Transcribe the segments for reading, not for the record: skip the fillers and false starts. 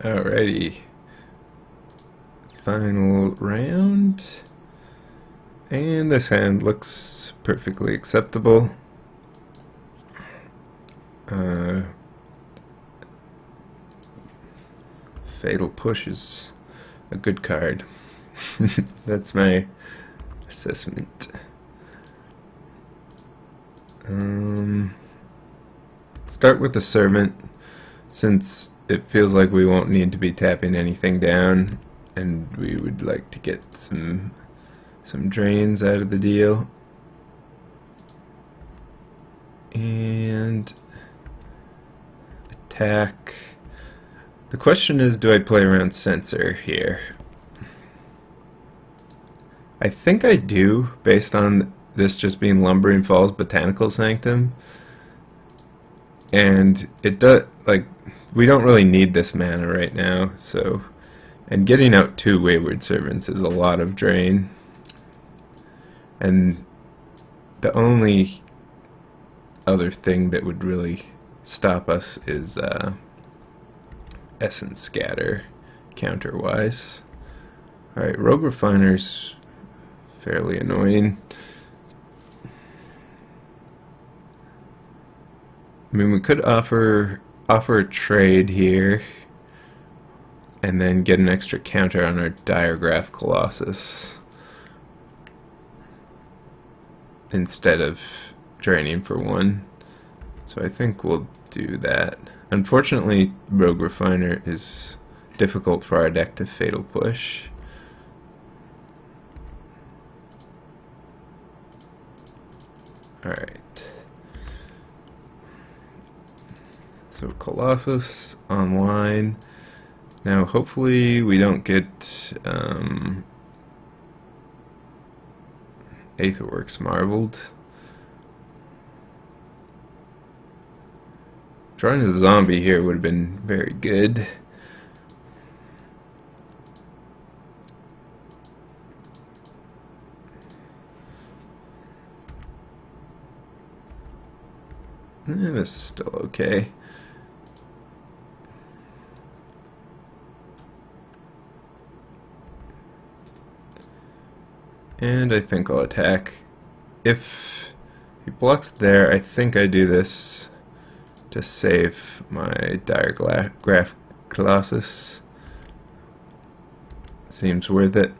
Alrighty. Final round. And this hand looks perfectly acceptable. Fatal Push is a good card. That's my assessment. Start with the Servant, since it feels like we won't need to be tapping anything down, and we would like to get some drains out of the deal. And attack. The question is, do I play around Censor here? I think I do, based on this just being Lumbering Falls Botanical Sanctum. And it does, like, we don't really need this mana right now, so, and getting out 2 Wayward Servants is a lot of drain. And the only other thing that would really stop us is Essence Scatter, counter-wise. Alright, Rogue Refiner's fairly annoying. I mean, we could offer a trade here and then get an extra counter on our Diregraph Colossus instead of draining for 1. So I think we'll do that. Unfortunately, Rogue Refiner is difficult for our deck to Fatal Push. Alright. So Colossus online. Now hopefully we don't get Aetherworks Marveled. Drawing a zombie here would have been very good. This is still okay. And I think I'll attack. If he blocks there, I think I do this to save my Diregraph Colossus. Seems worth it.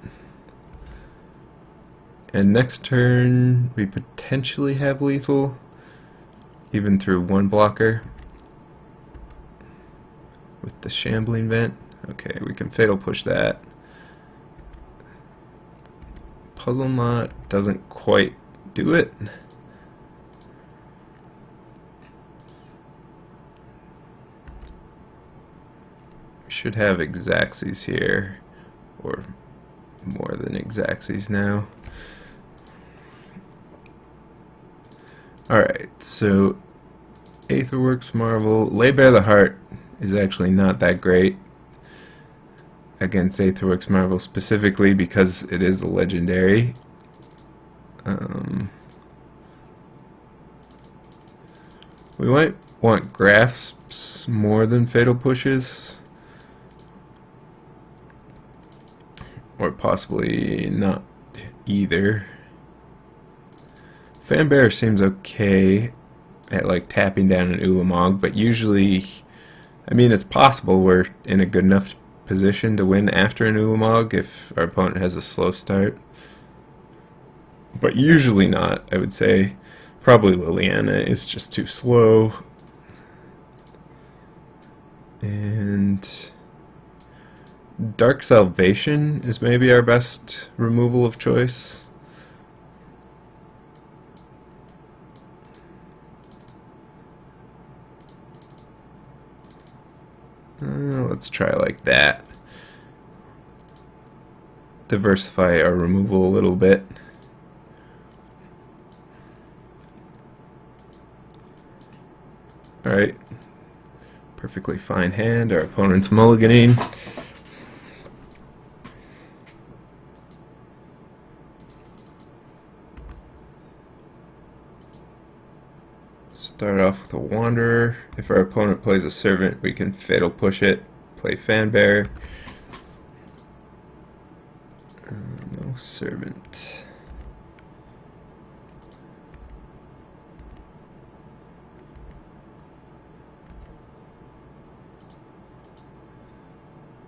And next turn, we potentially have lethal, even through 1 blocker with the Shambling Vent. Okay, we can Fatal Push that. Puzzle Knot doesn't quite do it. We should have Exaxes here, or more than Exaxes now. Alright, so Aetherworks Marvel. Lay Bare the Heart is actually not that great against Aetherworks Marvel, specifically because it is a legendary. We might want Grasps more than Fatal Pushes, or possibly not either. Fanbearer seems okay at like tapping down an Ulamog, but usually, I mean, it's possible we're in a good enough position to win after an Ulamog if our opponent has a slow start, but usually not. I would say probably Liliana is just too slow, and Dark Salvation is maybe our best removal of choice. Let's try like that. Diversify our removal a little bit. Alright. Perfectly fine hand. Our opponent's mulliganing. Start off with a Wanderer. If our opponent plays a Servant, we can Fatal Push it, play Fanbear. No servant.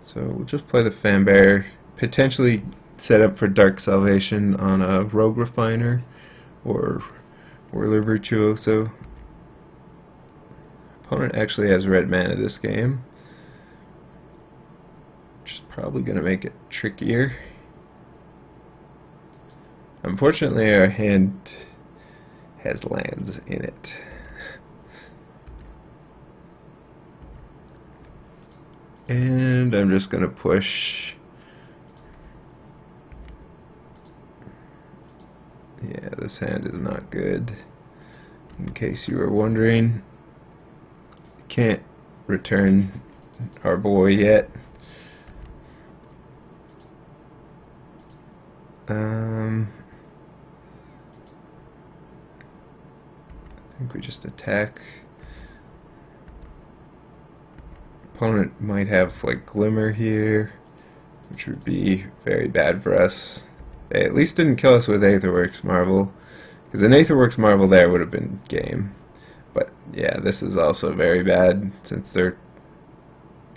So we'll just play the Fanbear, potentially set up for Dark Salvation on a Rogue Refiner or Whirler Virtuoso. Opponent actually has red mana this game, which is probably going to make it trickier. Unfortunately, our hand has lands in it. And I'm just going to push. Yeah, this hand is not good. In case you were wondering, can't return our boy yet. I think we just attack. Opponent might have like Glimmer here, which would be very bad for us. They at least didn't kill us with Aetherworks Marvel, because an Aetherworks Marvel there would have been game. But yeah, this is also very bad, since they're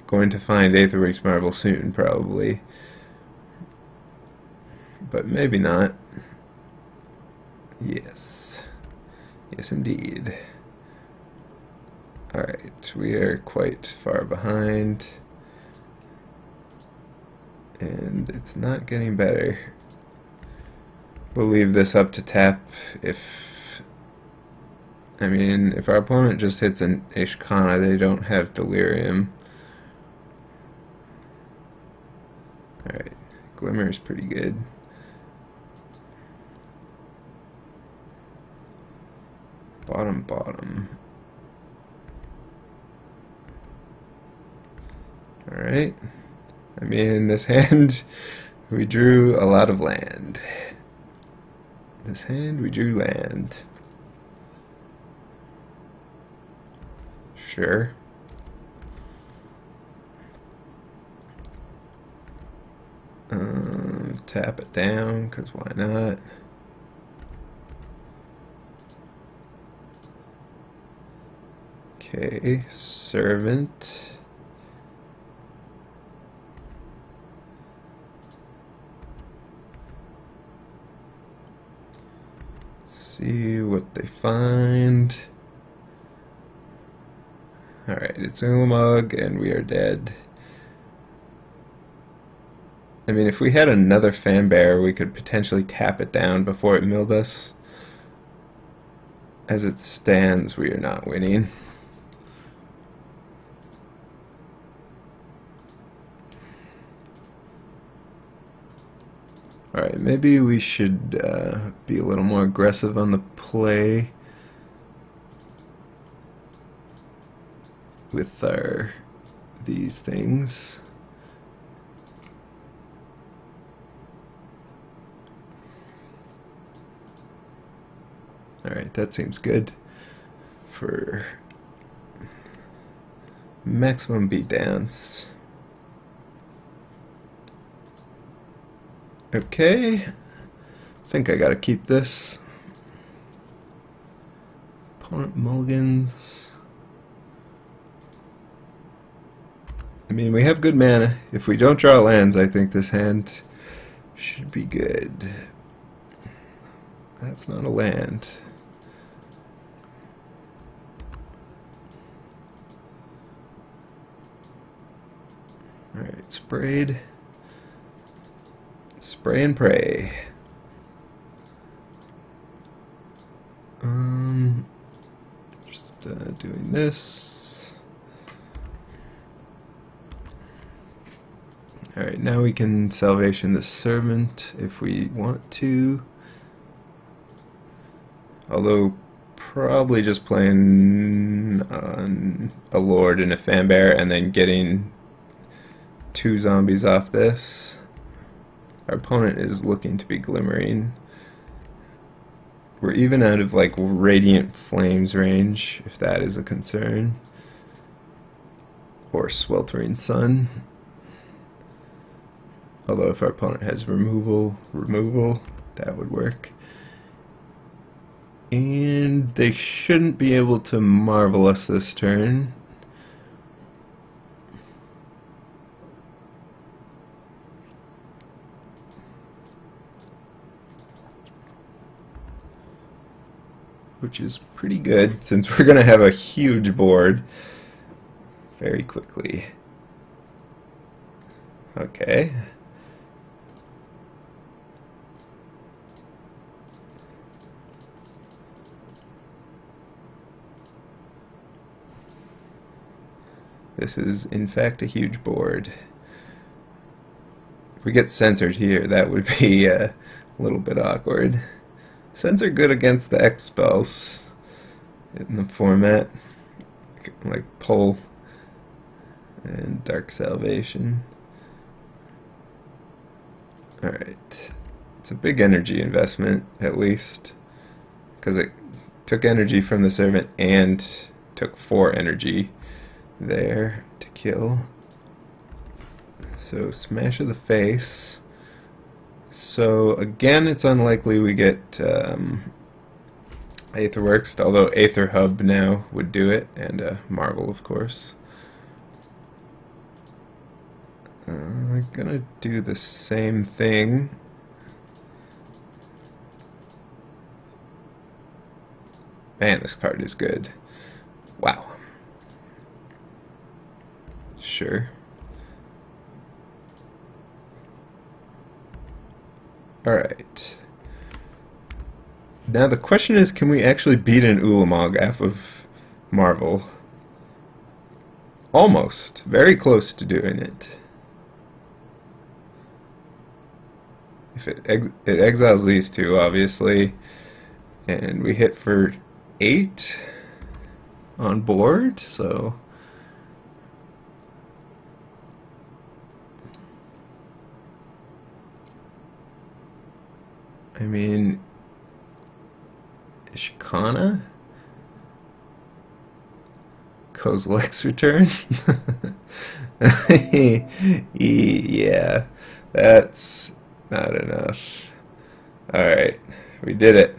going to find Aetherworks Marvel soon, probably. But maybe not. Yes. Yes, indeed. Alright, we are quite far behind. And it's not getting better. We'll leave this up to tap if... I mean, if our opponent just hits an Ishkana, they don't have Delirium. Alright, Glimmer is pretty good. Bottom. Alright. I mean, this hand, we drew a lot of land. This hand, we drew land. Sure. Tap it down, because why not? Okay, Servant. Let's see what they find. Alright, it's Ulamog, and we are dead. I mean, if we had another Fanbear, we could potentially tap it down before it milled us. As it stands, we are not winning. Alright, maybe we should be a little more aggressive on the play with these things. Alright, that seems good for maximum beatdowns. Okay, I think I gotta keep this. Opponent mulligans. I mean, we have good mana. If we don't draw lands, I think this hand should be good. That's not a land. Alright, sprayed. Spray and pray. Just doing this. Alright, now we can Salvation the Servant if we want to. Although, probably just playing on a Lord and a Fanbear and then getting 2 zombies off this. Our opponent is looking to be glimmering. We're even out of like Radiant Flames range, if that is a concern. or sweltering sun. Although if our opponent has removal, that would work. And they shouldn't be able to marvel us this turn. Which is pretty good since we're going to have a huge board very quickly. Okay. This is, in fact, a huge board. If we get censored here, that would be a little bit awkward. Sens are good against the X spells in the format, like Pull and Dark Salvation. Alright. It's a big energy investment, at least, because it took energy from the servant and took 4 energy there to kill. So Smash of the Face. So again, it's unlikely we get Aetherworks, although Aether Hub now would do it, and Marvel, of course. I'm gonna do the same thing. Man, this card is good. Wow. Sure. Alright. Now the question is, can we actually beat an Ulamog off of Marvel? Almost. Very close to doing it. If it exiles these two, obviously, and we hit for 8 on board, so I mean, Ishikana? Kozilek's return? Yeah, that's not enough. Alright, we did it.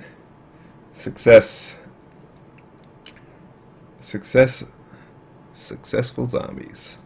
Success. Successful zombies.